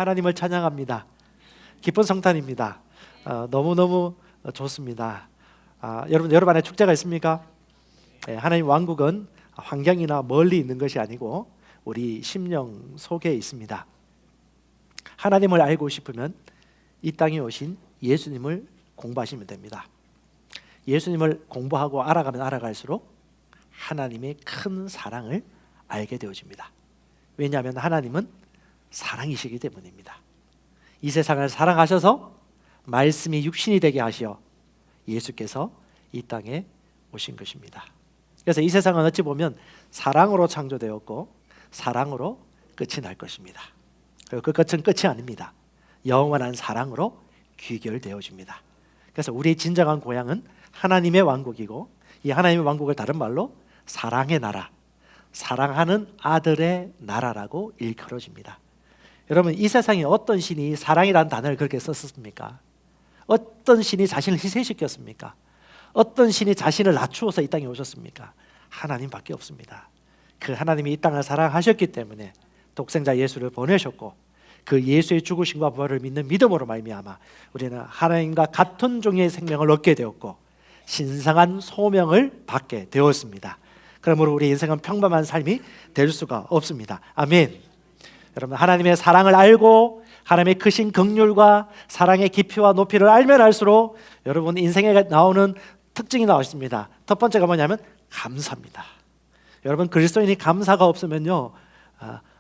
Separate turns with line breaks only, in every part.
하나님을 찬양합니다. 기쁜 성탄입니다. 너무너무 좋습니다. 여러분 안에 축제가 있습니까? 하나님 왕국은 환경이나 멀리 있는 것이 아니고 우리 심령 속에 있습니다. 하나님을 알고 싶으면 이 땅에 오신 예수님을 공부하시면 됩니다. 예수님을 공부하고 알아가면 알아갈수록 하나님의 큰 사랑을 알게 되어집니다. 왜냐하면 하나님은 사랑이시기 때문입니다. 이 세상을 사랑하셔서 말씀이 육신이 되게 하시어 예수께서 이 땅에 오신 것입니다. 그래서 이 세상은 어찌 보면 사랑으로 창조되었고 사랑으로 끝이 날 것입니다. 그리고 그 끝은 끝이 아닙니다. 영원한 사랑으로 귀결되어집니다. 그래서 우리의 진정한 고향은 하나님의 왕국이고, 이 하나님의 왕국을 다른 말로 사랑의 나라, 사랑하는 아들의 나라라고 일컬어집니다. 여러분, 이 세상에 어떤 신이 사랑이라는 단어를 그렇게 썼습니까? 어떤 신이 자신을 희생시켰습니까? 어떤 신이 자신을 낮추어서 이 땅에 오셨습니까? 하나님밖에 없습니다. 그 하나님이 이 땅을 사랑하셨기 때문에 독생자 예수를 보내셨고, 그 예수의 죽으심과 부활을 믿는 믿음으로 말미암아 우리는 하나님과 같은 종의 생명을 얻게 되었고 신성한 소명을 받게 되었습니다. 그러므로 우리 인생은 평범한 삶이 될 수가 없습니다. 아멘. 여러분, 하나님의 사랑을 알고 하나님의 크신 긍휼과 사랑의 깊이와 높이를 알면 알수록 여러분 인생에 나오는 특징이 나왔습니다. 첫 번째가 뭐냐면 감사입니다. 여러분, 그리스도인이 감사가 없으면요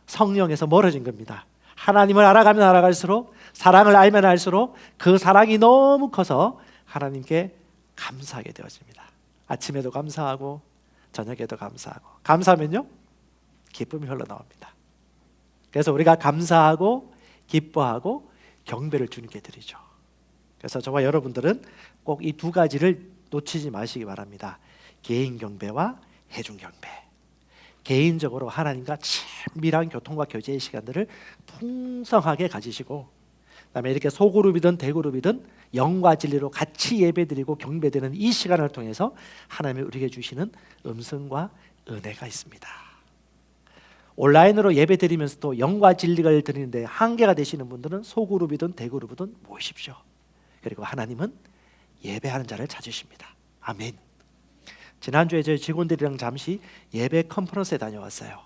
성령에서 멀어진 겁니다. 하나님을 알아가면 알아갈수록, 사랑을 알면 알수록 그 사랑이 너무 커서 하나님께 감사하게 되어집니다. 아침에도 감사하고 저녁에도 감사하고, 감사하면요 기쁨이 흘러나옵니다. 그래서 우리가 감사하고 기뻐하고 경배를 주님께 드리죠. 그래서 저와 여러분들은 꼭 이 두 가지를 놓치지 마시기 바랍니다. 개인 경배와 회중 경배. 개인적으로 하나님과 친밀한 교통과 교제의 시간들을 풍성하게 가지시고, 그다음에 이렇게 소그룹이든 대그룹이든 영과 진리로 같이 예배드리고 경배드리는 이 시간을 통해서 하나님이 우리에게 주시는 음성과 은혜가 있습니다. 온라인으로 예배드리면서도 영과 진리를 드리는데 한계가 되시는 분들은 소그룹이든 대그룹이든 모이십시오. 그리고 하나님은 예배하는 자를 찾으십니다. 아멘. 지난주에 저희 직원들이랑 잠시 예배 컨퍼런스에 다녀왔어요.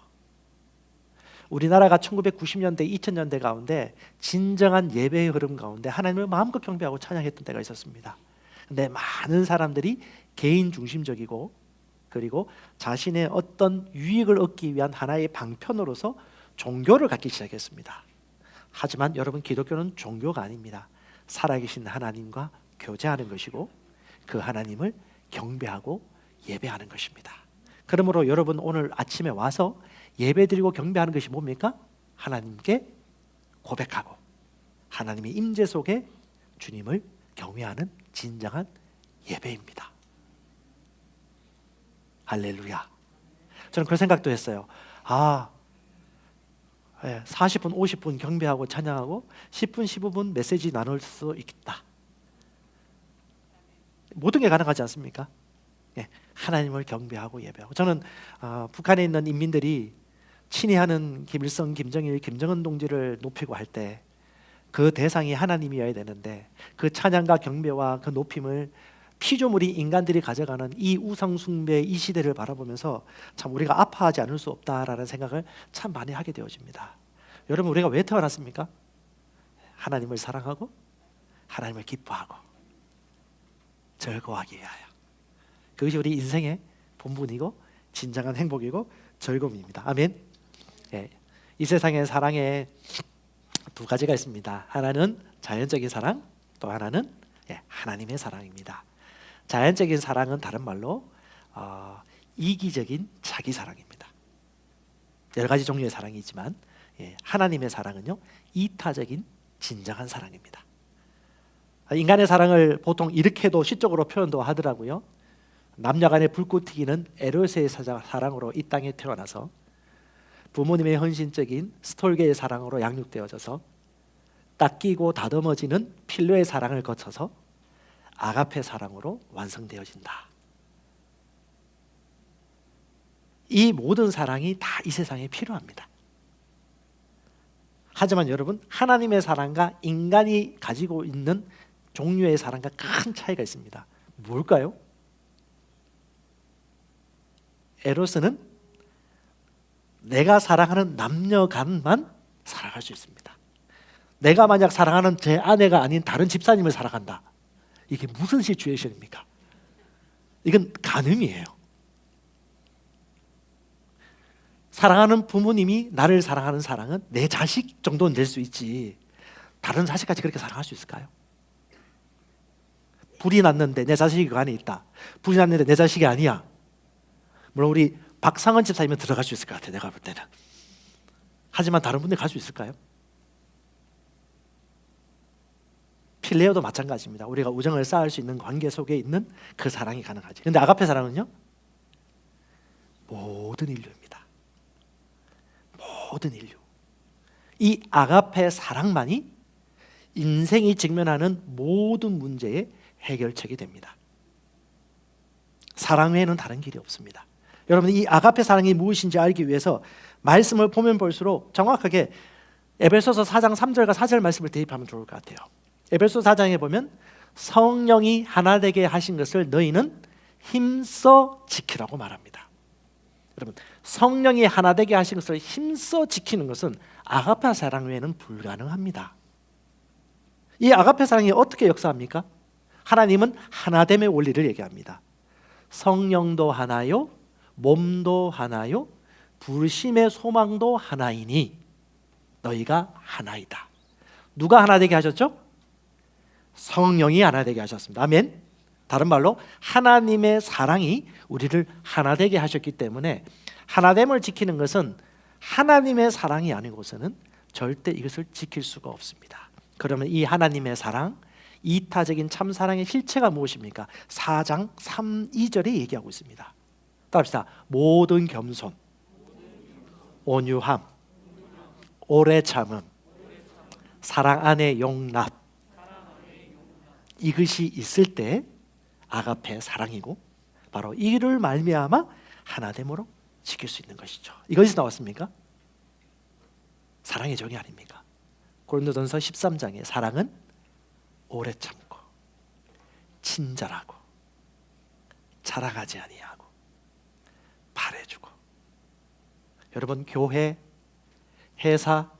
우리나라가 1990년대, 2000년대 가운데 진정한 예배의 흐름 가운데 하나님을 마음껏 경배하고 찬양했던 때가 있었습니다. 근데 많은 사람들이 개인 중심적이고, 그리고 자신의 어떤 유익을 얻기 위한 하나의 방편으로서 종교를 갖기 시작했습니다. 하지만 여러분, 기독교는 종교가 아닙니다. 살아계신 하나님과 교제하는 것이고 그 하나님을 경배하고 예배하는 것입니다. 그러므로 여러분, 오늘 아침에 와서 예배드리고 경배하는 것이 뭡니까? 하나님께 고백하고 하나님의 임재 속에 주님을 경외하는 진정한 예배입니다. 할렐루야. 저는 그런 생각도 했어요. 40분, 50분 경배하고 찬양하고 10분, 15분 메시지 나눌 수 있겠다. 모든 게 가능하지 않습니까? 하나님을 경배하고 예배하고. 저는 북한에 있는 인민들이 친애하는 김일성, 김정일, 김정은 동지를 높이고 할 때 그 대상이 하나님이어야 되는데 그 찬양과 경배와 그 높임을 피조물이 인간들이 가져가는 이 우상 숭배 이 시대를 바라보면서 참 우리가 아파하지 않을 수 없다라는 생각을 참 많이 하게 되어집니다. 여러분, 우리가 왜 태어났습니까? 하나님을 사랑하고 하나님을 기뻐하고 즐거워하기 위하여. 그것이 우리 인생의 본분이고 진정한 행복이고 즐거움입니다. 아멘. 이 세상의 사랑에 두 가지가 있습니다. 하나는 자연적인 사랑, 또 하나는 하나님의 사랑입니다. 자연적인 사랑은 다른 말로 이기적인 자기 사랑입니다. 여러 가지 종류의 사랑이 있지만 하나님의 사랑은요 이타적인 진정한 사랑입니다. 인간의 사랑을 보통 이렇게도 시적으로 표현도 하더라고요. 남녀간의 불꽃 튀기는 에로스의 사랑으로 이 땅에 태어나서 부모님의 헌신적인 스톨게의 사랑으로 양육되어져서 닦이고 다듬어지는 필로의 사랑을 거쳐서 아가페 사랑으로 완성되어진다. 이 모든 사랑이 다 이 세상에 필요합니다. 하지만 여러분, 하나님의 사랑과 인간이 가지고 있는 종류의 사랑과 큰 차이가 있습니다. 뭘까요? 에로스는 내가 사랑하는 남녀 간만 사랑할 수 있습니다. 내가 만약 사랑하는 제 아내가 아닌 다른 집사님을 사랑한다. 이게 무슨 시츄에이션입니까? 이건 간음이에요. 사랑하는 부모님이 나를 사랑하는 사랑은 내 자식 정도는 될 수 있지, 다른 자식까지 그렇게 사랑할 수 있을까요? 불이 났는데 내 자식이 그 안에 있다. 불이 났는데 내 자식이 아니야. 물론 우리 박상원 집사님은 들어갈 수 있을 것 같아요, 내가 볼 때는. 하지만 다른 분들 갈 수 있을까요? 필레오도 마찬가지입니다. 우리가 우정을 쌓을 수 있는 관계 속에 있는 그 사랑이 가능하지. 근데 아가페 사랑은요? 모든 인류입니다. 모든 인류. 이 아가페 사랑만이 인생이 직면하는 모든 문제의 해결책이 됩니다. 사랑 외에는 다른 길이 없습니다. 여러분, 이 아가페 사랑이 무엇인지 알기 위해서 말씀을 보면 볼수록 정확하게 에베소서 4장 3절과 4절 말씀을 대입하면 좋을 것 같아요. 에베소 4장에 보면 성령이 하나 되게 하신 것을 너희는 힘써 지키라고 말합니다. 여러분, 성령이 하나 되게 하신 것을 힘써 지키는 것은 아가페 사랑 외에는 불가능합니다. 이 아가페 사랑이 어떻게 역사합니까? 하나님은 하나됨의 원리를 얘기합니다. 성령도 하나요, 몸도 하나요, 부르심의 소망도 하나이니 너희가 하나이다. 누가 하나 되게 하셨죠? 성령이 하나 되게 하셨습니다. 아멘. 다른 말로 하나님의 사랑이 우리를 하나 되게 하셨기 때문에 하나됨을 지키는 것은 하나님의 사랑이 아니고서는 절대 이것을 지킬 수가 없습니다. 그러면 이 하나님의 사랑, 이타적인 참사랑의 실체가 무엇입니까? 4장 3, 2절에 얘기하고 있습니다. 따라합시다. 모든 겸손, 온유함, 오래 참음, 사랑 안에 용납, 이것이 있을 때 아가페 사랑이고, 바로 이를 말미암아 하나됨으로 지킬 수 있는 것이죠. 이것이 나왔습니까? 사랑의 정의 아닙니까? 고린도전서 13장에 사랑은 오래 참고 친절하고 자랑하지 아니하고 바래주고. 여러분, 교회, 회사,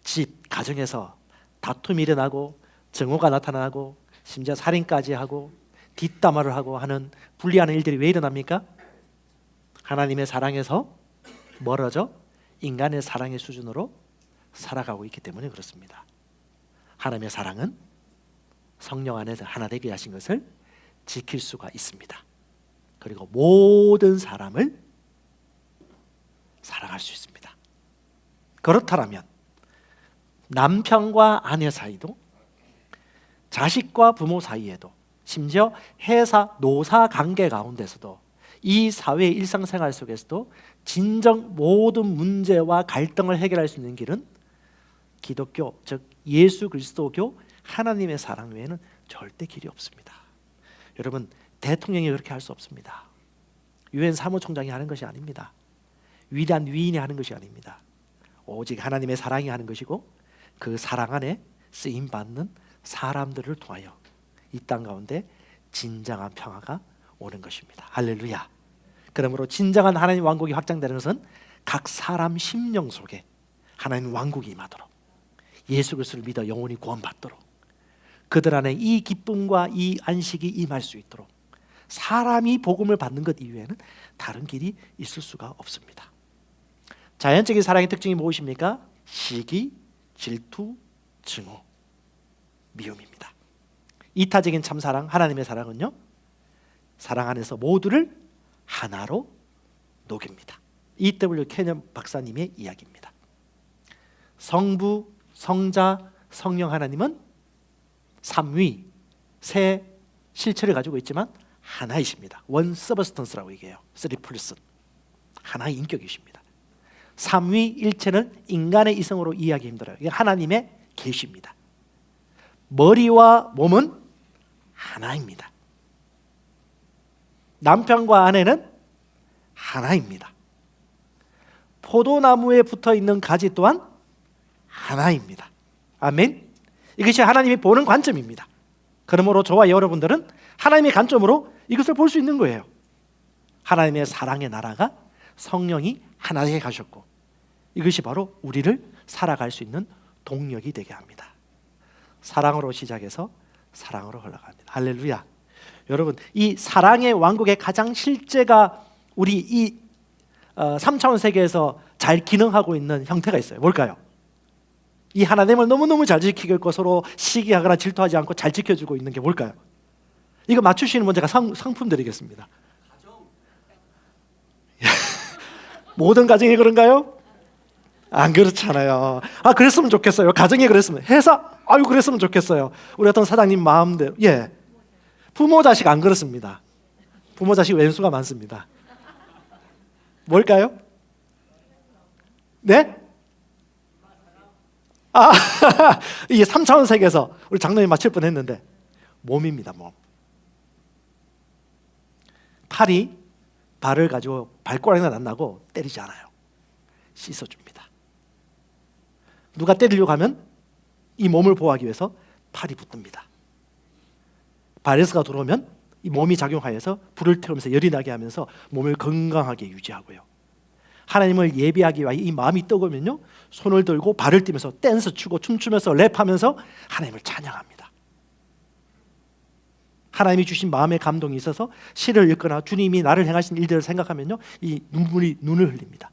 집, 가정에서 다툼이 일어나고 증오가 나타나고 심지어 살인까지 하고 뒷담화를 하고 하는 불리하는 일들이 왜 일어납니까? 하나님의 사랑에서 멀어져 인간의 사랑의 수준으로 살아가고 있기 때문에 그렇습니다. 하나님의 사랑은 성령 안에서 하나 되게 하신 것을 지킬 수가 있습니다. 그리고 모든 사람을 사랑할 수 있습니다. 그렇다면 남편과 아내 사이도, 자식과 부모 사이에도, 심지어 회사 노사 관계 가운데서도, 이 사회의 일상생활 속에서도 진정 모든 문제와 갈등을 해결할 수 있는 길은 기독교, 즉 예수 그리스도교 하나님의 사랑 외에는 절대 길이 없습니다. 여러분, 대통령이 그렇게 할 수 없습니다. 유엔 사무총장이 하는 것이 아닙니다. 위대한 위인이 하는 것이 아닙니다. 오직 하나님의 사랑이 하는 것이고, 그 사랑 안에 쓰임받는 사람들을 통하여 이 땅 가운데 진정한 평화가 오는 것입니다. 할렐루야. 그러므로 진정한 하나님 왕국이 확장되는 것은 각 사람 심령 속에 하나님 왕국이 임하도록, 예수 그리스도를 믿어 영혼이 구원받도록, 그들 안에 이 기쁨과 이 안식이 임할 수 있도록 사람이 복음을 받는 것 이외에는 다른 길이 있을 수가 없습니다. 자연적인 사랑의 특징이 무엇입니까? 시기, 질투, 증오, 미움입니다. 이타적인 참사랑, 하나님의 사랑은요, 사랑 안에서 모두를 하나로 녹입니다. E.W. 캐년 박사님의 이야기입니다. 성부, 성자, 성령 하나님은 삼위, 세 실체를 가지고 있지만 하나이십니다. 원 서브스턴스라고 얘기해요. 3%, 하나의 인격이십니다. 삼위 일체는 인간의 이성으로 이해하기 힘들어요. 이게 하나님의 계시입니다. 머리와 몸은 하나입니다. 남편과 아내는 하나입니다. 포도나무에 붙어 있는 가지 또한 하나입니다. 아멘. 이것이 하나님이 보는 관점입니다. 그러므로 저와 여러분들은 하나님의 관점으로 이것을 볼 수 있는 거예요. 하나님의 사랑의 나라가 성령이 하나에 가셨고, 이것이 바로 우리를 살아갈 수 있는 동력이 되게 합니다. 사랑으로 시작해서 사랑으로 흘러갑니다. 할렐루야. 여러분, 이 사랑의 왕국의 가장 실제가 우리 이 3차원 세계에서 잘 기능하고 있는 형태가 있어요. 뭘까요? 이 하나님을 너무너무 잘 지키고 있고 서로 시기하거나 질투하지 않고 잘 지켜주고 있는 게 뭘까요? 이거 맞추시는 분 제가 상품 드리겠습니다. 모든 가정이 그런가요? 안 그렇잖아요. 그랬으면 좋겠어요. 가정이 그랬으면, 회사 그랬으면 좋겠어요. 우리 어떤 사장님 마음대로. 부모 자식 안 그렇습니다. 부모 자식 왼수가 많습니다. 뭘까요? 네? 이게 3차원 세계에서 우리 장로님 맞힐 뻔했는데 몸입니다. 몸. 팔이 발을 가지고 발꼬락이나 안 나고 때리지 않아요. 씻어줍니다. 누가 때리려고 하면 이 몸을 보호하기 위해서 팔이 붙듭니다. 바이러스가 들어오면 이 몸이 작용하여서 불을 태우면서 열이 나게 하면서 몸을 건강하게 유지하고요. 하나님을 예배하기 위해 이 마음이 뜨거우면요, 손을 들고 발을 뛰면서 댄스 추고 춤추면서 랩하면서 하나님을 찬양합니다. 하나님이 주신 마음의 감동이 있어서 시를 읽거나 주님이 나를 행하신 일들을 생각하면요, 이 눈물이 눈을 흘립니다.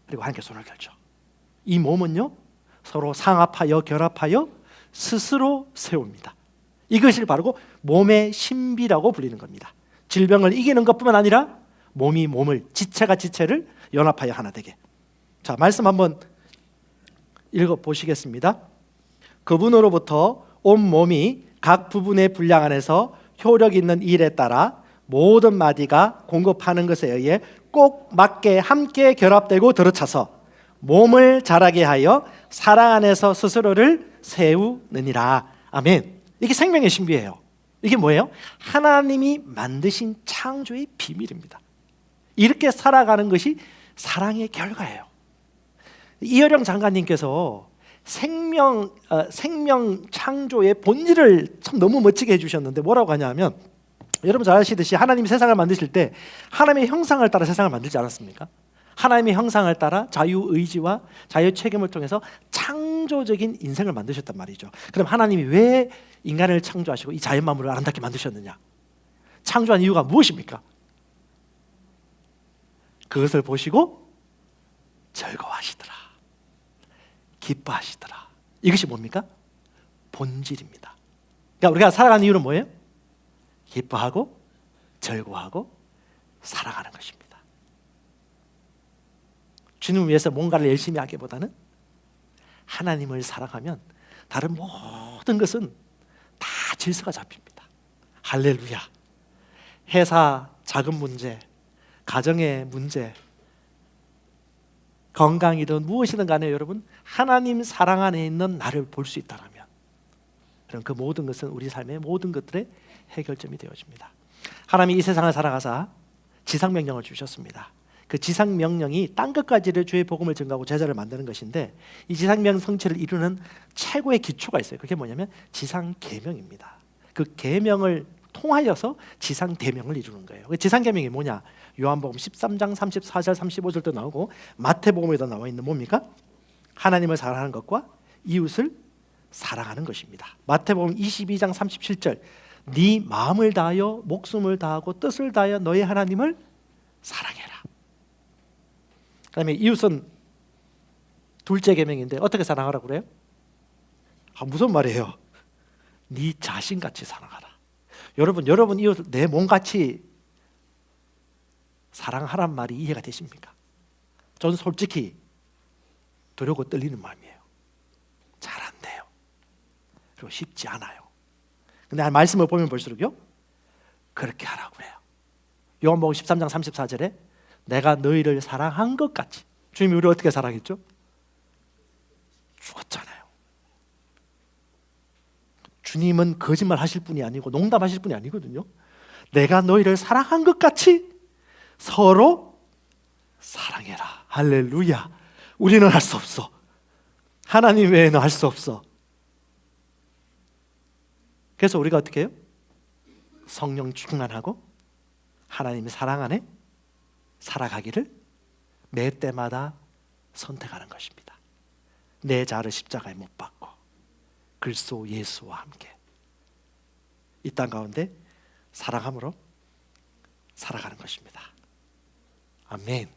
그리고 하나님께 손을 들죠. 이 몸은요, 서로 상합하여 결합하여 스스로 세웁니다. 이것을 바로 몸의 신비라고 불리는 겁니다. 질병을 이기는 것뿐만 아니라 몸이 몸을, 지체가 지체를 연합하여 하나 되게. 자, 말씀 한번 읽어보시겠습니다. 그분으로부터 온 몸이 각 부분의 분량 안에서 효력 있는 일에 따라 모든 마디가 공급하는 것에 의해 꼭 맞게 함께 결합되고 들어차서 몸을 자라게 하여 사랑 안에서 스스로를 세우느니라. 아멘. 이게 생명의 신비예요. 이게 뭐예요? 하나님이 만드신 창조의 비밀입니다. 이렇게 살아가는 것이 사랑의 결과예요. 이어령 장관님께서 생명 창조의 본질을 참 너무 멋지게 해주셨는데 뭐라고 하냐면, 여러분 잘 아시듯이 하나님이 세상을 만드실 때 하나님의 형상을 따라 세상을 만들지 않았습니까? 하나님의 형상을 따라 자유의지와 자유책임을 통해서 창조적인 인생을 만드셨단 말이죠. 그럼 하나님이 왜 인간을 창조하시고 이 자연 만물을 아름답게 만드셨느냐? 창조한 이유가 무엇입니까? 그것을 보시고 즐거워하시더라, 기뻐하시더라. 이것이 뭡니까? 본질입니다. 그러니까 우리가 살아가는 이유는 뭐예요? 기뻐하고 즐거워하고 살아가는 것입니다. 주님을 위해서 뭔가를 열심히 하기보다는 하나님을 사랑하면 다른 모든 것은 다 질서가 잡힙니다. 할렐루야. 회사 작은 문제, 가정의 문제, 건강이든 무엇이든 간에 여러분, 하나님 사랑 안에 있는 나를 볼 수 있다면 그럼 그 모든 것은 우리 삶의 모든 것들의 해결점이 되어집니다. 하나님이 이 세상을 살아가사 지상명령을 주셨습니다. 그 지상명령이 땅 끝까지를 주의 복음을 증거하고 제자를 만드는 것인데, 이 지상명 성취를 이루는 최고의 기초가 있어요. 그게 뭐냐면 지상계명입니다. 그 계명을 통하여서 지상대명을 이루는 거예요. 지상계명이 뭐냐? 요한복음 13장 34절 35절도 나오고 마태복음에도 나와 있는 뭡니까? 하나님을 사랑하는 것과 이웃을 사랑하는 것입니다. 마태복음 22장 37절, 네 마음을 다하여 목숨을 다하고 뜻을 다하여 너의 하나님을 사랑해라. 그 다음에 이웃은 둘째 계명인데 어떻게 사랑하라고 그래요? 무슨 말이에요? 네 자신같이 사랑하라. 여러분 이웃을 내 몸같이 사랑하란 말이 이해가 되십니까? 저는 솔직히 두려고 떨리는 마음이에요. 잘 안 돼요. 그리고 쉽지 않아요. 근데 말씀을 보면 볼수록요, 그렇게 하라고 해요. 요한복음 13장 34절에 내가 너희를 사랑한 것 같이. 주님이 우리를 어떻게 사랑했죠? 죽었잖아요. 주님은 거짓말 하실 분이 아니고 농담하실 분이 아니거든요. 내가 너희를 사랑한 것 같이 서로 사랑해라. 할렐루야. 우리는 할 수 없어. 하나님 외에는 할 수 없어. 그래서 우리가 어떻게 해요? 성령 충만하고 하나님의 사랑 안에 살아가기를 매 때마다 선택하는 것입니다. 내 자를 십자가에 못 박고 그리스도 예수와 함께 이 땅 가운데 사랑함으로 살아가는 것입니다. 아멘.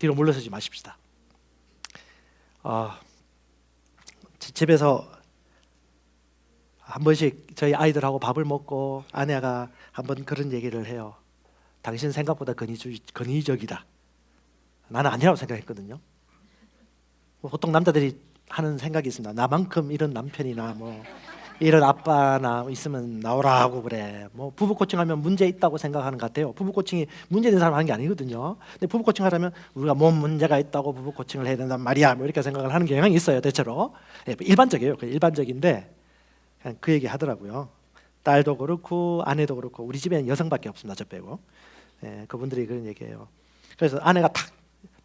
뒤로 물러서지 마십시다. 집에서 한 번씩 저희 아이들하고 밥을 먹고 아내가 한번 그런 얘기를 해요. 당신 생각보다 권위적이다. 나는 아니라고 생각했거든요. 보통 남자들이 하는 생각이 있습니다. 나만큼 이런 남편이나 뭐 이런 아빠나 있으면 나오라고 그래. 뭐 부부 코칭하면 문제 있다고 생각하는 것 같아요. 부부 코칭이 문제 있는 사람 하는 게 아니거든요. 근데 부부 코칭하려면 우리가 뭔 문제가 있다고 부부 코칭을 해야 된단 말이야. 뭐 이렇게 생각을 하는 경향이 있어요. 대체로 일반적이에요. 일반적인데 그냥 그 얘기 하더라고요. 딸도 그렇고 아내도 그렇고 우리 집에는 여성밖에 없습니다. 저 빼고. 그분들이 그런 얘기해요. 그래서 아내가 탁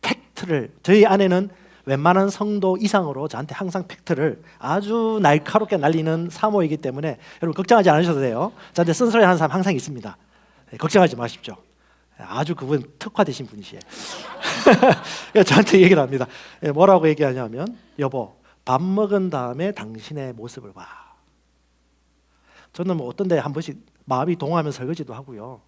팩트를, 저희 아내는 웬만한 성도 이상으로 저한테 항상 팩트를 아주 날카롭게 날리는 사모이기 때문에 여러분 걱정하지 않으셔도 돼요. 저한테 쓴소리 하는 사람 항상 있습니다. 걱정하지 마십시오. 아주 그분 특화되신 분이시에요. 저한테 얘기를 합니다. 뭐라고 얘기하냐면 여보 밥 먹은 다음에 당신의 모습을 봐. 저는 뭐 어떤 데 한 번씩 마음이 동하면 설거지도 하고요.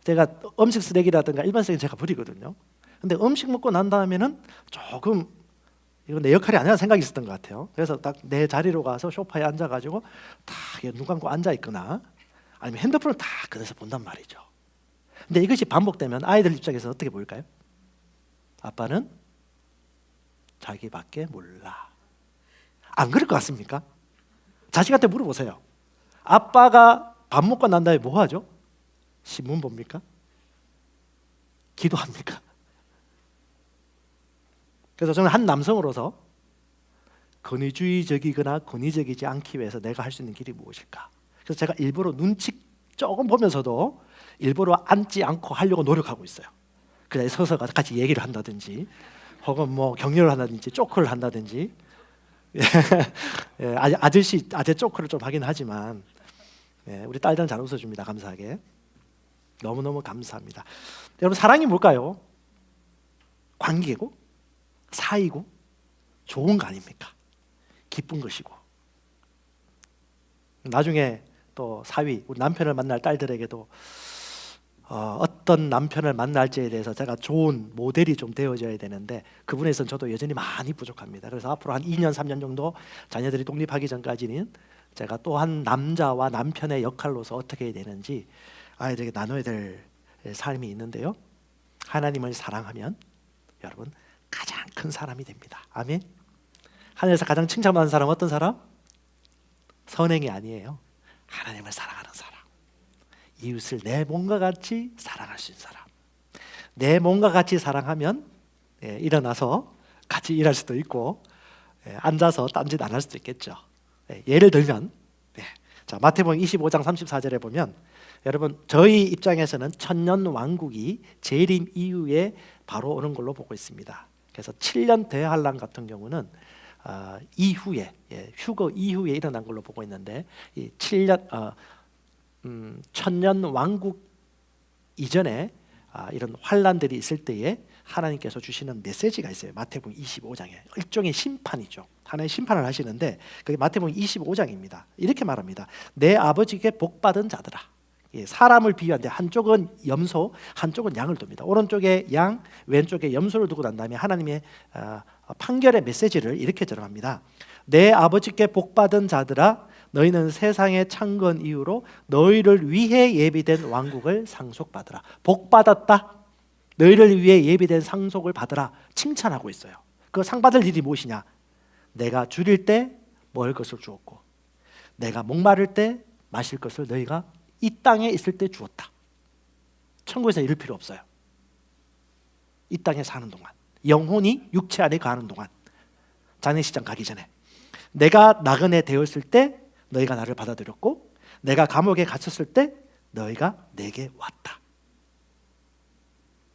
제가 음식 쓰레기라든가 일반 쓰레기 제가 버리거든요. 근데 음식 먹고 난 다음에는 조금 이건 내 역할이 아니라 생각이 있었던 것 같아요. 그래서 딱 내 자리로 가서 소파에 앉아가지고 딱 눈 감고 앉아 있거나 아니면 핸드폰을 딱 꺼내서 본단 말이죠. 근데 이것이 반복되면 아이들 입장에서 어떻게 보일까요? 아빠는 자기밖에 몰라. 안 그럴 것 같습니까? 자식한테 물어보세요. 아빠가 밥 먹고 난 다음에 뭐 하죠? 신문 봅니까? 기도합니까? 그래서 저는 한 남성으로서 권위주의적이거나 권위적이지 않기 위해서 내가 할 수 있는 길이 무엇일까? 그래서 제가 일부러 눈치 조금 보면서도 일부러 앉지 않고 하려고 노력하고 있어요. 그냥 서서 같이 얘기를 한다든지 혹은 뭐 격려를 한다든지 쪼크를 한다든지 아재 쪼크를 좀 하긴 하지만 우리 딸들은 잘 웃어줍니다. 감사하게. 너무너무 감사합니다. 여러분 사랑이 뭘까요? 관계고 사이고 좋은 거 아닙니까? 기쁜 것이고 나중에 또 사위 우리 남편을 만날 딸들에게도 어떤 남편을 만날지에 대해서 제가 좋은 모델이 좀 되어져야 되는데 그 부분에서는 저도 여전히 많이 부족합니다. 그래서 앞으로 한 2년 3년 정도 자녀들이 독립하기 전까지는 제가 또 한 남자와 남편의 역할로서 어떻게 해야 되는지 아이들에게 나눠야 될 삶이 있는데요. 하나님을 사랑하면 여러분 가장 큰 사람이 됩니다. 아멘. 하늘에서 가장 칭찬받는 사람은 어떤 사람? 선행이 아니에요. 하나님을 사랑하는 사람. 이웃을 내 몸과 같이 사랑할 수 있는 사람. 내 몸과 같이 사랑하면 일어나서 같이 일할 수도 있고 앉아서 딴짓 안 할 수도 있겠죠. 예를 들면 자, 마태복음 25장 34절에 보면 여러분 저희 입장에서는 천년 왕국이 재림 이후에 바로 오는 걸로 보고 있습니다. 그래서 7년 대환란 같은 경우는 이후에 휴거 이후에 일어난 걸로 보고 있는데 이 7년 천년 왕국 이전에 이런 환란들이 있을 때에 하나님께서 주시는 메시지가 있어요. 마태복음 25장에 일종의 심판이죠. 하나님 심판을 하시는데 그게 마태복음 25장입니다. 이렇게 말합니다. 내 아버지께 복받은 자들아. 사람을 비유한데 한쪽은 염소, 한쪽은 양을 둡니다. 오른쪽에 양, 왼쪽에 염소를 두고 난 다음에 하나님의 판결의 메시지를 이렇게 전합니다. 내 아버지께 복받은 자들아, 너희는 세상의 창건 이후로 너희를 위해 예비된 왕국을 상속받으라. 복받았다. 너희를 위해 예비된 상속을 받으라. 칭찬하고 있어요. 그 상 받을 일이 무엇이냐? 내가 줄일 때 먹을 것을 주었고 내가 목마를 때 마실 것을 너희가 이 땅에 있을 때 주었다. 천국에서 이럴 필요 없어요. 이 땅에 사는 동안 영혼이 육체 안에 가는 동안 장례식장 가기 전에 내가 나그네 되었을 때 너희가 나를 받아들였고 내가 감옥에 갇혔을 때 너희가 내게 왔다.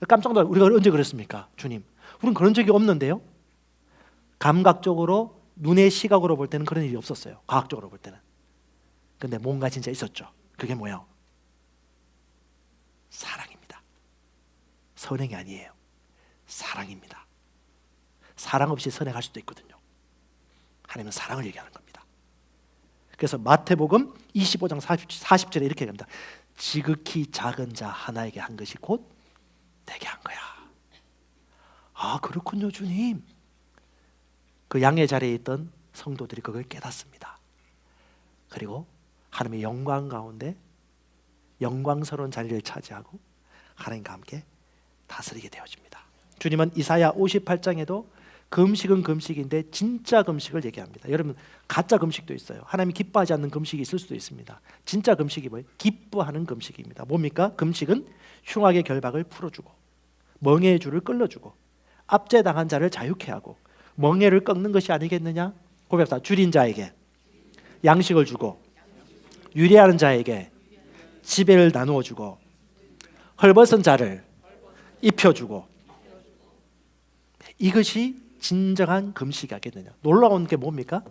깜짝 놀라. 우리가 언제 그랬습니까? 주님 우리는 그런 적이 없는데요. 감각적으로 눈의 시각으로 볼 때는 그런 일이 없었어요. 과학적으로 볼 때는. 근데 뭔가 진짜 있었죠. 그게 뭐예요? 사랑입니다. 선행이 아니에요. 사랑입니다. 사랑 없이 선행할 수도 있거든요. 하나님은 사랑을 얘기하는 겁니다. 그래서 마태복음 25장 40절에 이렇게 얘기합니다. 지극히 작은 자 하나에게 한 것이 곧 내게 한 거야. 아, 그렇군요, 주님. 그 양의 자리에 있던 성도들이 그걸 깨닫습니다. 그리고 하나님의 영광 가운데 영광스러운 자리를 차지하고 하나님과 함께 다스리게 되어집니다. 주님은 이사야 58장에도 금식은 금식인데 진짜 금식을 얘기합니다. 여러분, 가짜 금식도 있어요. 하나님이 기뻐하지 않는 금식이 있을 수도 있습니다. 진짜 금식이 뭐예요? 기뻐하는 금식입니다. 뭡니까? 금식은 흉악의 결박을 풀어주고 멍에의 줄을 끌어주고 압제당한 자를 자유케 하고 멍에를 꺾는 것이 아니겠느냐? 고백합시다. 줄인 자에게 양식을 주고 유리하는 자에게 지배를 나누어 주고 헐벗은 자를 입혀주고, 이것이 진정한 금식이 겠느냐? 놀라운 게 뭡니까?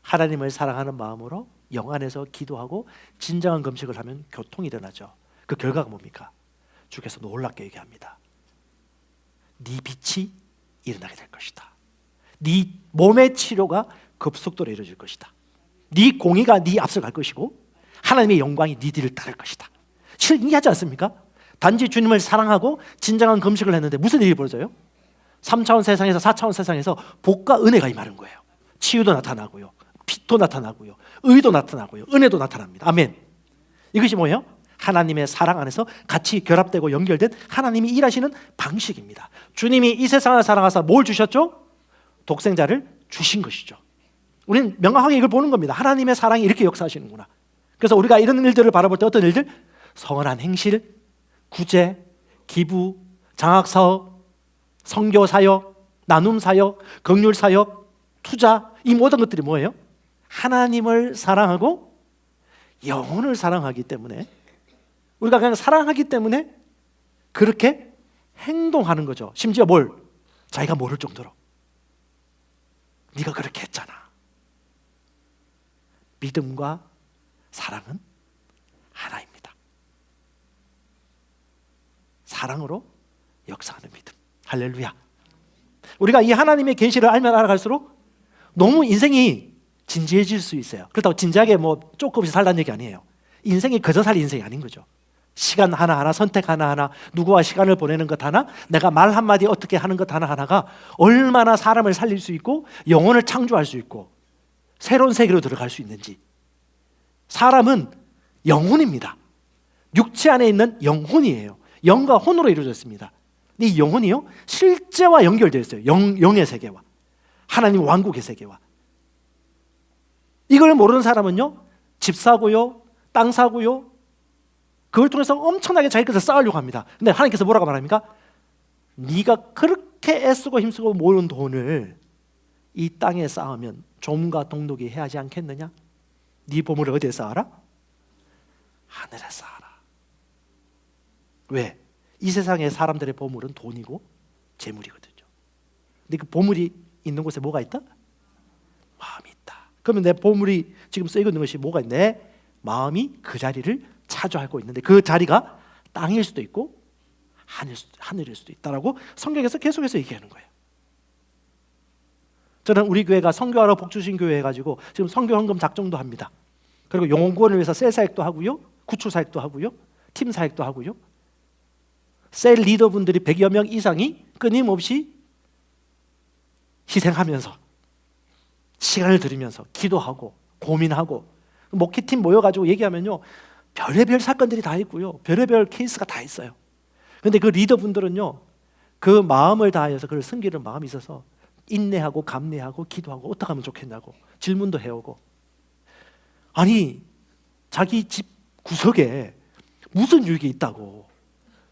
하나님을 사랑하는 마음으로 영 안에서 기도하고 진정한 금식을 하면 교통이 일어나죠. 그 결과가 뭡니까? 주께서 놀랍게 얘기합니다. 네 빛이 일어나게 될 것이다. 네 몸의 치료가 급속도로 이루어질 것이다. 네 공의가 네 앞서 갈 것이고 하나님의 영광이 네 뒤를 따를 것이다. 신기하지 않습니까? 단지 주님을 사랑하고 진정한 금식을 했는데 무슨 일이 벌어져요? 3차원 세상에서 4차원 세상에서 복과 은혜가 임하는 거예요. 치유도 나타나고요, 빛도 나타나고요, 의도 나타나고요, 은혜도 나타납니다. 아멘. 이것이 뭐예요? 하나님의 사랑 안에서 같이 결합되고 연결된 하나님이 일하시는 방식입니다. 주님이 이 세상을 사랑하사 뭘 주셨죠? 독생자를 주신 것이죠. 우리는 명확하게 이걸 보는 겁니다. 하나님의 사랑이 이렇게 역사하시는구나. 그래서 우리가 이런 일들을 바라볼 때 어떤 일들? 성원한 행실, 구제, 기부, 장학사업, 선교사역, 나눔사역, 긍휼사역, 투자, 이 모든 것들이 뭐예요? 하나님을 사랑하고 영혼을 사랑하기 때문에, 우리가 그냥 사랑하기 때문에 그렇게 행동하는 거죠. 심지어 뭘? 자기가 모를 정도로. 네가 그렇게 했잖아. 믿음과 사랑은 하나입니다. 사랑으로 역사하는 믿음. 할렐루야. 우리가 이 하나님의 계시를 알면 알아갈수록 너무 인생이 진지해질 수 있어요. 그렇다고 진지하게 뭐 조금씩 살라는 얘기 아니에요. 인생이 그저 살 인생이 아닌 거죠. 시간 하나하나, 선택 하나하나, 누구와 시간을 보내는 것 하나, 내가 말 한마디 어떻게 하는 것 하나하나가 얼마나 사람을 살릴 수 있고 영혼을 창조할 수 있고 새로운 세계로 들어갈 수 있는지. 사람은 영혼입니다. 육체 안에 있는 영혼이에요. 영과 혼으로 이루어졌습니다. 이 영혼이요, 실제와 연결되어 있어요. 영의 세계와 하나님 왕국의 세계와. 이걸 모르는 사람은요, 집 사고요, 땅 사고요, 그걸 통해서 엄청나게 자기 것을 쌓으려고 합니다. 근데 하나님께서 뭐라고 말합니까? 네가 그렇게 애쓰고 힘쓰고 모은 돈을 이 땅에 쌓으면 좀과 동독이 해하지 않겠느냐? 네 보물을 어디에 쌓아라? 하늘에 쌓아라. 왜? 이 세상의 사람들의 보물은 돈이고 재물이거든요. 근데 그 보물이 있는 곳에 뭐가 있다? 마음이 있다. 그러면 내 보물이 지금 쓰이고 있는 것이 뭐가 있네? 내 마음이 그 자리를 차지하고 있는데 그 자리가 땅일 수도 있고 하늘일 수도 있다라고 성경에서 계속해서 얘기하는 거예요. 저는 우리 교회가 선교하러 복주신 교회 해가지고 지금 선교 헌금 작정도 합니다. 그리고 영혼구원을 위해서 셀 사역도 하고요, 구출 사역도 하고요, 팀 사역도 하고요. 셀 리더분들이 100여 명 이상이 끊임없이 희생하면서 시간을 들이면서 기도하고 고민하고, 목회팀 모여가지고 얘기하면요, 별의별 사건들이 다 있고요, 별의별 케이스가 다 있어요. 그런데 그 리더분들은요, 그 마음을 다해서 그걸 섬기는 마음이 있어서 인내하고 감내하고 기도하고 어떻게 하면 좋겠냐고 질문도 해오고. 아니, 자기 집 구석에 무슨 유익이 있다고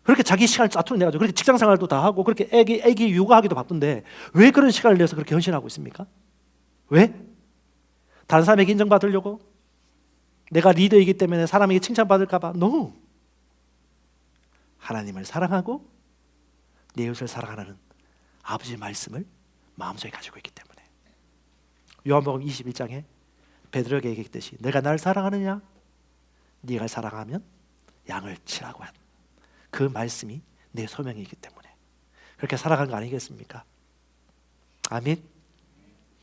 그렇게 자기 시간을 짜투리 내가지고 그렇게 직장생활도 다 하고 그렇게 애기 육아하기도 바쁜데 왜 그런 시간을 내서 그렇게 헌신하고 있습니까? 왜? 다른 사람에게 인정받으려고? 내가 리더이기 때문에 사람에게 칭찬받을까 봐? No. 하나님을 사랑하고 내 이웃을 사랑하는 아버지의 말씀을 마음속에 가지고 있기 때문에. 요한복음 21장에 베드로에게 얘기했듯이 내가 날 사랑하느냐? 네가 사랑하면 양을 치라고 한 그 말씀이 내 소명이기 때문에 그렇게 살아간 거 아니겠습니까? 아멘.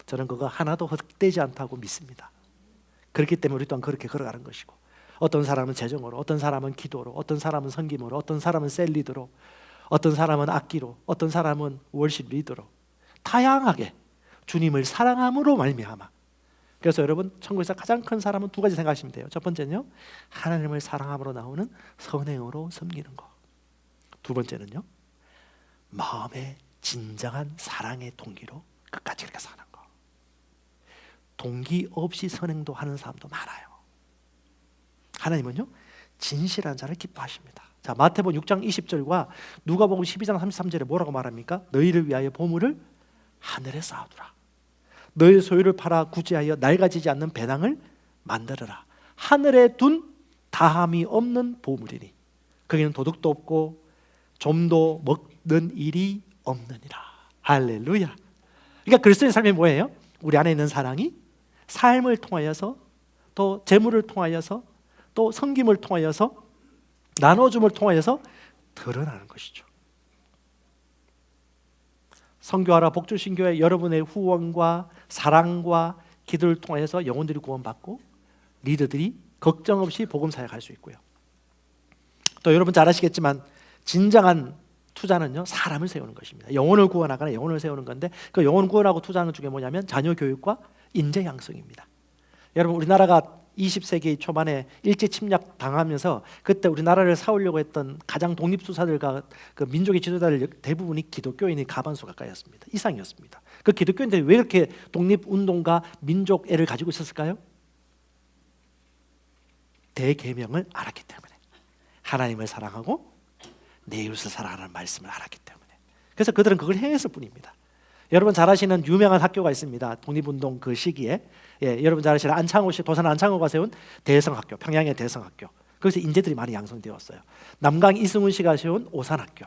저는 그거 하나도 헛되지 않다고 믿습니다. 그렇기 때문에 우리 또한 그렇게 걸어가는 것이고, 어떤 사람은 재정으로, 어떤 사람은 기도로, 어떤 사람은 섬김으로, 어떤 사람은 셀리드로, 어떤 사람은 악기로, 어떤 사람은 월십 리더로 다양하게 주님을 사랑함으로 말미암아. 그래서 여러분 천국에서 가장 큰 사람은 두 가지 생각하시면 돼요. 첫 번째는요, 하나님을 사랑함으로 나오는 선행으로 섬기는 거. 두 번째는요, 마음의 진정한 사랑의 동기로 끝까지 그렇게 사는 거. 동기 없이 선행도 하는 사람도 많아요. 하나님은요 진실한 자를 기뻐하십니다. 자, 마태복음 6장 20절과 누가복음 12장 33절에 뭐라고 말합니까? 너희를 위하여 보물을 하늘에 쌓아두라. 너희 소유를 팔아 구제하여 낡아지지 않는 배낭을 만들어라. 하늘에 둔 다함이 없는 보물이니 거기는 도둑도 없고 좀도 먹는 일이 없느니라. 할렐루야. 그러니까 그리스도의 삶이 뭐예요? 우리 안에 있는 사랑이 삶을 통하여서, 또 재물을 통하여서, 또 섬김을 통하여서, 나눠줌을 통하여서 드러나는 것이죠. 선교하라 복주신교회 여러분의 후원과 사랑과 기도를 통해서 영혼들이 구원받고 리더들이 걱정 없이 복음 사역할 수 있고요. 또 여러분 잘 아시겠지만 진정한 투자는요 사람을 세우는 것입니다. 영혼을 구원하거나 영혼을 세우는 건데, 그 영혼을 구원하고 투자하는 중에 뭐냐면 자녀 교육과 인재 양성입니다. 여러분 우리나라가 20세기 초반에 일제 침략 당하면서 그때 우리나라를 사오려고 했던 가장 독립투사들과 그 민족의 지도자들 대부분이 기독교인이 가반수 가까이였습니다. 이상이었습니다. 그 기독교인들이 왜 이렇게 독립운동가 민족애를 가지고 있었을까요? 대계명을 알았기 때문에, 하나님을 사랑하고 내 이웃을 사랑하는 말씀을 알았기 때문에. 그래서 그들은 그걸 행했을 뿐입니다. 여러분 잘 아시는 유명한 학교가 있습니다. 독립운동 그 시기에, 여러분 잘 아시는 안창호씨, 도산 안창호가 세운 대성학교, 평양의 대성학교. 거기서 인재들이 많이 양성되었어요. 남강 이승훈 씨가 세운 오산학교.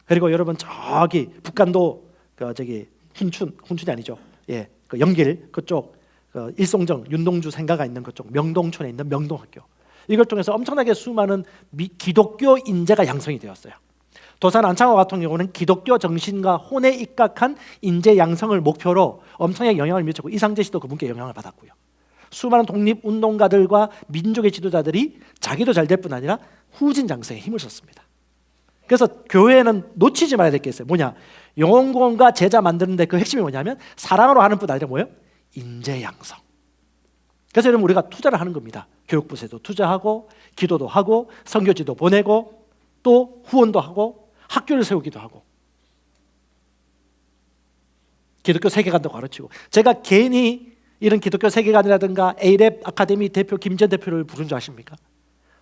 그리고 여러분 저기 북간도 저기 훈춘이 아니죠. 그 영길 그쪽 일송정 윤동주 생가가 있는 그쪽 명동촌에 있는 명동학교. 이걸 통해서 엄청나게 수많은 기독교 인재가 양성이 되었어요. 도산 안창호 같은 경우는 기독교 정신과 혼에 입각한 인재 양성을 목표로 엄청나게 영향을 미쳤고, 이상재 씨도 그분께 영향을 받았고요. 수많은 독립운동가들과 민족의 지도자들이 자기도 잘 될 뿐 아니라 후진 장성에 힘을 썼습니다. 그래서 교회는 놓치지 말아야 될 게 있어요. 뭐냐? 영혼구원과 제자 만드는데 그 핵심이 뭐냐면 사랑으로 하는 뿐 아니라 뭐예요? 인재 양성. 그래서 여러분 우리가 투자를 하는 겁니다. 교육부에도 투자하고, 기도도 하고, 선교지도 보내고, 또 후원도 하고, 학교를 세우기도 하고, 기독교 세계관도 가르치고. 제가 괜히 이런 기독교 세계관이라든가 A랩 아카데미 대표 김재 대표를 부른 줄 아십니까?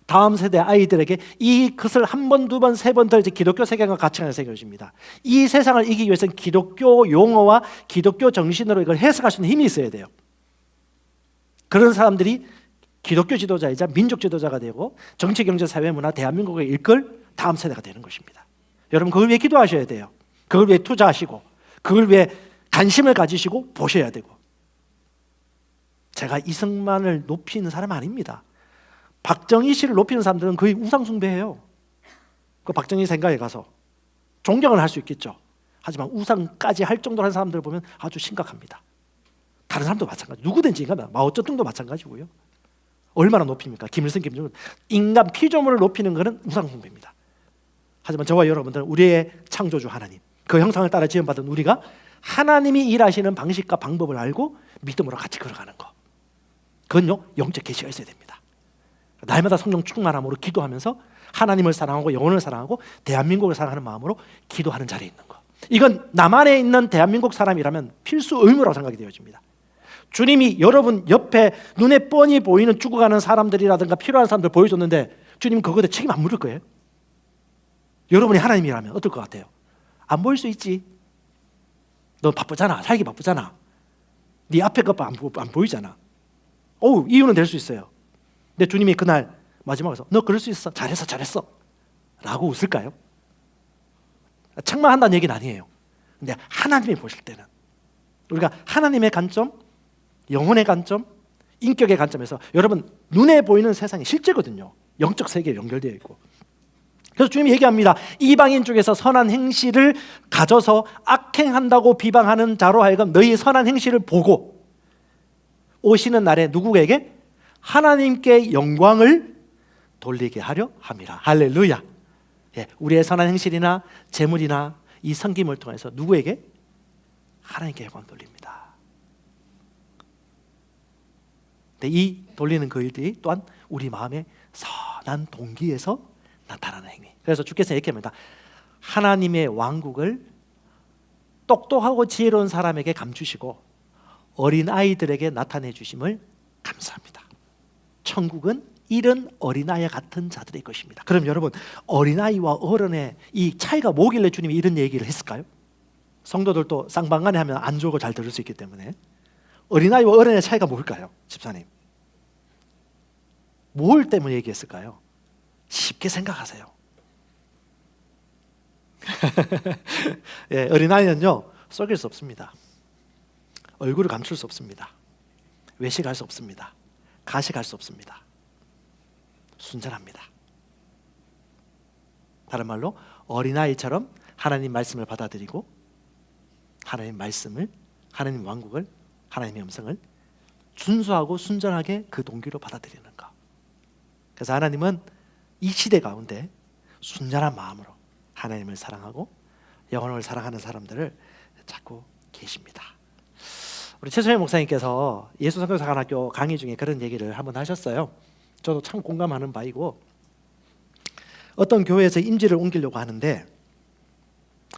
다음 세대 아이들에게 이 것을 한 번, 두 번, 세 번 더 이제 기독교 세계관 가치관을 새겨줍니다. 이 세상을 이기기 위해서는 기독교 용어와 기독교 정신으로 이걸 해석할 수 있는 힘이 있어야 돼요. 그런 사람들이 기독교 지도자이자 민족 지도자가 되고 정치, 경제, 사회, 문화, 대한민국을 이끌 다음 세대가 되는 것입니다. 여러분 그걸 위해 기도하셔야 돼요. 그걸 위해 투자하시고, 그걸 위해 관심을 가지시고 보셔야 되고. 제가 이승만을 높이는 사람 아닙니다. 박정희 씨를 높이는 사람들은 거의 우상 숭배해요. 그 박정희 생가에 가서 존경을 할 수 있겠죠. 하지만 우상까지 할 정도로 한 사람들을 보면 아주 심각합니다. 다른 사람도 마찬가지. 누구든지 인간, 마오쩌둥도 마찬가지고요. 얼마나 높입니까? 김일성, 김정은. 인간 피조물을 높이는 것은 우상 숭배입니다. 하지만 저와 여러분들은 우리의 창조주 하나님, 그 형상을 따라 지음받은 우리가 하나님이 일하시는 방식과 방법을 알고 믿음으로 같이 걸어가는 것, 그건요 영적 계시가 있어야 됩니다. 날마다 성령 충만함으로 기도하면서 하나님을 사랑하고 영혼을 사랑하고 대한민국을 사랑하는 마음으로 기도하는 자리에 있는 것, 이건 남한에 있는 대한민국 사람이라면 필수 의무라고 생각이 되어집니다. 주님이 여러분 옆에 눈에 뻔히 보이는 죽어가는 사람들이라든가 필요한 사람들 보여줬는데 주님 그거에 책임 안 물을 거예요? 여러분이 하나님이라면 어떨 것 같아요? 안 보일 수 있지. 너 바쁘잖아. 살기 바쁘잖아. 네 앞에 것 안 보이잖아. 이유는 될 수 있어요. 근데 주님이 그날 마지막에서 너 그럴 수 있어. 잘했어 라고 웃을까요? 책망한다는 얘기는 아니에요. 근데 하나님이 보실 때는 우리가 하나님의 관점, 영혼의 관점, 인격의 관점에서 여러분 눈에 보이는 세상이 실제거든요. 영적 세계에 연결되어 있고. 그래서 주님이 얘기합니다. 이방인 중에서 선한 행실을 가져서 악행한다고 비방하는 자로 하여금 너희 선한 행실을 보고 오시는 날에 누구에게? 하나님께 영광을 돌리게 하려 함이라. 할렐루야. 예, 우리의 선한 행실이나 재물이나 이 섬김을 통해서 누구에게? 하나님께 영광 돌립니다. 근데 이 돌리는 그 일들이 또한 우리 마음의 선한 동기에서 나타나는 행위. 그래서 주께서 이렇게 합니다. 하나님의 왕국을 똑똑하고 지혜로운 사람에게 감추시고 어린 아이들에게 나타내 주심을 감사합니다. 천국은 이른 어린아이 같은 자들의 것입니다. 그럼 여러분, 어린아이와 어른의 이 차이가 뭐길래 주님이 이런 얘기를 했을까요? 성도들도 쌍방간에 하면 안 좋고 잘 들을 수 있기 때문에. 어린아이와 어른의 차이가 뭘까요? 집사님, 뭘 때문에 얘기했을까요? 쉽게 생각하세요. 예, 어린아이는요 속일 수 없습니다. 얼굴을 감출 수 없습니다. 외식할 수 없습니다. 가식할 수 없습니다. 순전합니다. 다른 말로 어린아이처럼 하나님 말씀을 받아들이고 하나님 말씀을, 하나님 왕국을, 하나님의 음성을 준수하고 순전하게 그 동기로 받아들이는 것. 그래서 하나님은 이 시대 가운데 순전한 마음으로 하나님을 사랑하고 영혼을 사랑하는 사람들을 찾고 계십니다. 우리 최소영 목사님께서 예수성교사관학교 강의 중에 그런 얘기를 한번 하셨어요. 저도 참 공감하는 바이고, 어떤 교회에서 임지를 옮기려고 하는데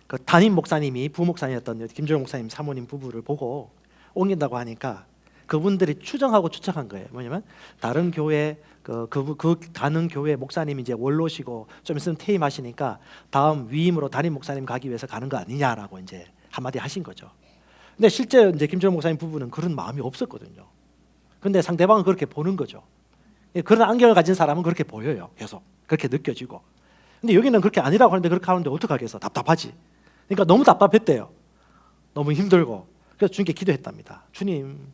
그 담임 목사님이 부목사님이었던 김조영 목사님 사모님 부부를 보고 옮긴다고 하니까 그분들이 추정하고 추측한 거예요. 뭐냐면 다른 교회 그 가는 교회 목사님이 이제 원로시고 좀 있으면 퇴임하시니까 다음 위임으로 담임 목사님 가기 위해서 가는 거 아니냐라고 이제 한마디 하신 거죠. 근데 실제 이제 김조영 목사님 부부는 그런 마음이 없었거든요. 근데 상대방은 그렇게 보는 거죠. 그런 안경을 가진 사람은 그렇게 보여요. 계속 그렇게 느껴지고. 근데 여기는 그렇게 아니라고 하는데 그렇게 하는데 어떡하겠어? 답답하지. 그러니까 너무 답답했대요. 너무 힘들고. 그래서 주님께 기도했답니다. 주님,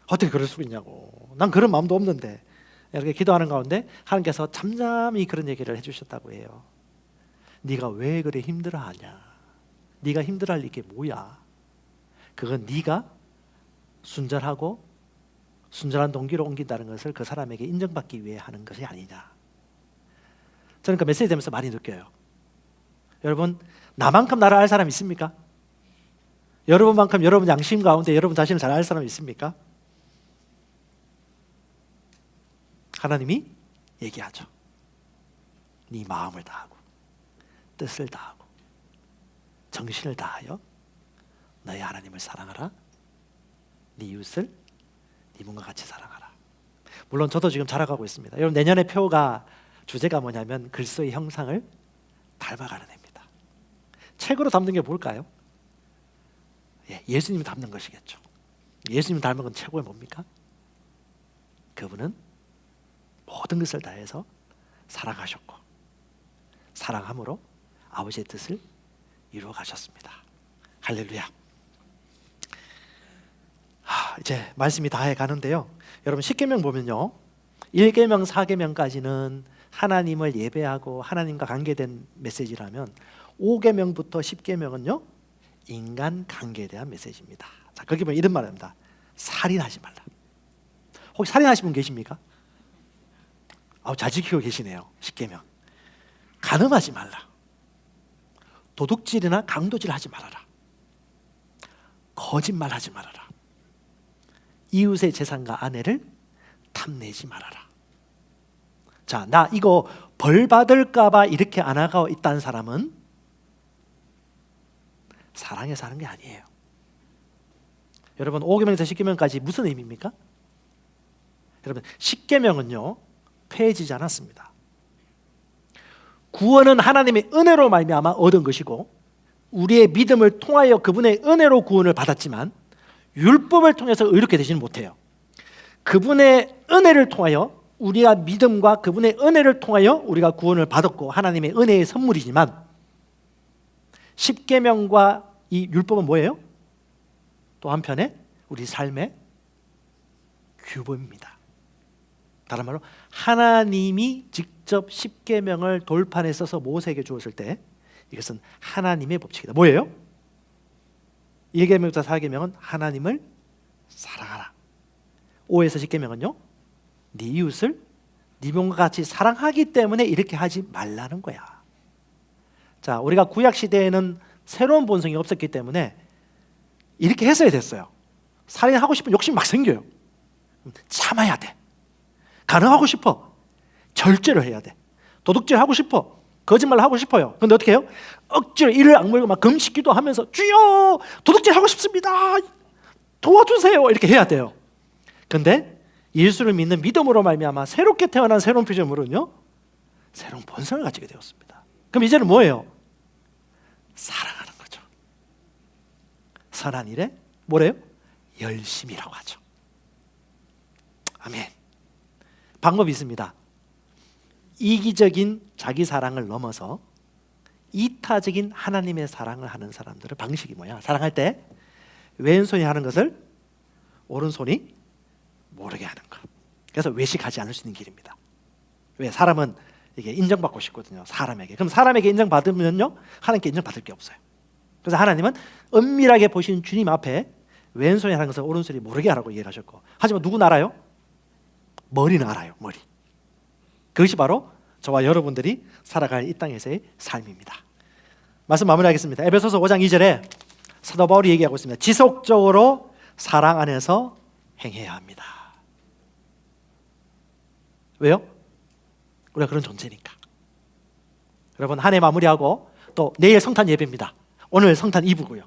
어떻게 그럴 수 있냐고. 난 그런 마음도 없는데. 이렇게 기도하는 가운데 하나님께서 잠잠히 그런 얘기를 해주셨다고 해요. 네가 왜 그래 힘들어하냐? 네가 힘들어할 게 뭐야? 그건 네가 순전하고 순전한 동기로 옮긴다는 것을 그 사람에게 인정받기 위해 하는 것이 아니냐. 저는 그 메시지 되면서 많이 느껴요. 여러분, 나만큼 나를 알 사람 있습니까? 여러분만큼 여러분 양심 가운데 여러분 자신을 잘 알 사람 있습니까? 하나님이 얘기하죠. 네 마음을 다하고 뜻을 다하고 정신을 다하여 너희 하나님을 사랑하라. 네 이웃을 네 몸과 같이 사랑하라. 물론 저도 지금 자라가고 있습니다. 여러분, 내년의 표가 주제가 뭐냐면 그리스도의 형상을 닮아가는 해입니다. 책으로 담는 게 뭘까요? 예수님이 닮는 것이겠죠. 예수님 닮은 건 최고의 뭡니까? 그분은 모든 것을 다해서 사랑하셨고 사랑함으로 아버지의 뜻을 이루어 가셨습니다. 할렐루야. 이제 말씀이 다 해가는데요. 여러분, 10계명 보면요, 1계명, 4계명까지는 하나님을 예배하고 하나님과 관계된 메시지라면 5계명부터 10계명은요 인간 관계에 대한 메시지입니다. 자, 거기 보면 이런 말입니다. 살인하지 말라. 혹시 살인하신 분 계십니까? 잘 지키고 계시네요. 10계명. 간음하지 말라. 도둑질이나 강도질 하지 말아라. 거짓말하지 말아라. 이웃의 재산과 아내를 탐내지 말아라. 자, 나 이거 벌 받을까 봐 이렇게 안 하고 있다는 사람은 사랑해서 하는 게 아니에요. 여러분, 5계명에서 10계명까지 무슨 의미입니까? 여러분, 10계명은요 폐해지지 않았습니다. 구원은 하나님의 은혜로 말미암아 얻은 것이고 우리의 믿음을 통하여 그분의 은혜로 구원을 받았지만 율법을 통해서 의롭게 되지는 못해요. 그분의 은혜를 통하여 우리가 믿음과 그분의 은혜를 통하여 우리가 구원을 받았고 하나님의 은혜의 선물이지만 10계명과 이 율법은 뭐예요? 또 한편에 우리 삶의 규범입니다. 다른 말로 하나님이 직접 십계명을 돌판에 써서 모세에게 주었을 때 이것은 하나님의 법칙이다. 뭐예요? 1계명부터 4계명은 하나님을 사랑하라. 5에서 10계명은요, 네 이웃을 네 몸과 같이 사랑하기 때문에 이렇게 하지 말라는 거야. 자, 우리가 구약 시대에는 새로운 본성이 없었기 때문에 이렇게 했어야 됐어요. 살인하고 싶은 욕심 막 생겨요. 참아야 돼. 가능하고 싶어. 절제를 해야 돼. 도둑질 하고 싶어. 거짓말 하고 싶어요. 근데 어떻게 해요? 억지로 이를 악물고 막 금식기도 하면서 주여 도둑질 하고 싶습니다. 도와주세요. 이렇게 해야 돼요. 근데 예수를 믿는 믿음으로 말미암아 새롭게 태어난 새로운 피조물은요, 새로운 본성을 가지게 되었습니다. 그럼 이제는 뭐예요? 사랑하는 거죠. 선한 일에 뭐래요? 열심이라고 하죠. 아멘. 방법이 있습니다. 이기적인 자기 사랑을 넘어서 이타적인 하나님의 사랑을 하는 사람들의 방식이 뭐야? 사랑할 때 왼손이 하는 것을 오른손이 모르게 하는 것. 그래서 외식하지 않을 수 있는 길입니다. 왜? 사람은 이게 인정받고 싶거든요. 사람에게. 그럼 사람에게 인정받으면요, 하나님께 인정받을 게 없어요. 그래서 하나님은 은밀하게 보신 주님 앞에 왼손이 하는 것을 오른손이 모르게 하라고 얘기하셨고, 하지만 누구는 알아요? 머리는 알아요. 머리. 그것이 바로 저와 여러분들이 살아갈 이 땅에서의 삶입니다. 말씀 마무리하겠습니다. 에베소서 5장 2절에 사도 바울이 얘기하고 있습니다. 지속적으로 사랑 안에서 행해야 합니다. 왜요? 우리가 그런 존재니까. 여러분, 한 해 마무리하고 또 내일 성탄 예배입니다. 오늘 성탄 2부고요.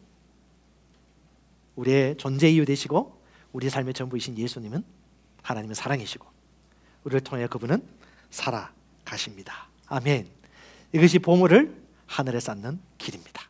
우리의 존재 이유 되시고 우리 삶의 전부이신 예수님은 하나님은 사랑이시고 우리를 통해 그분은 살아가십니다. 아멘. 이것이 보물을 하늘에 쌓는 길입니다.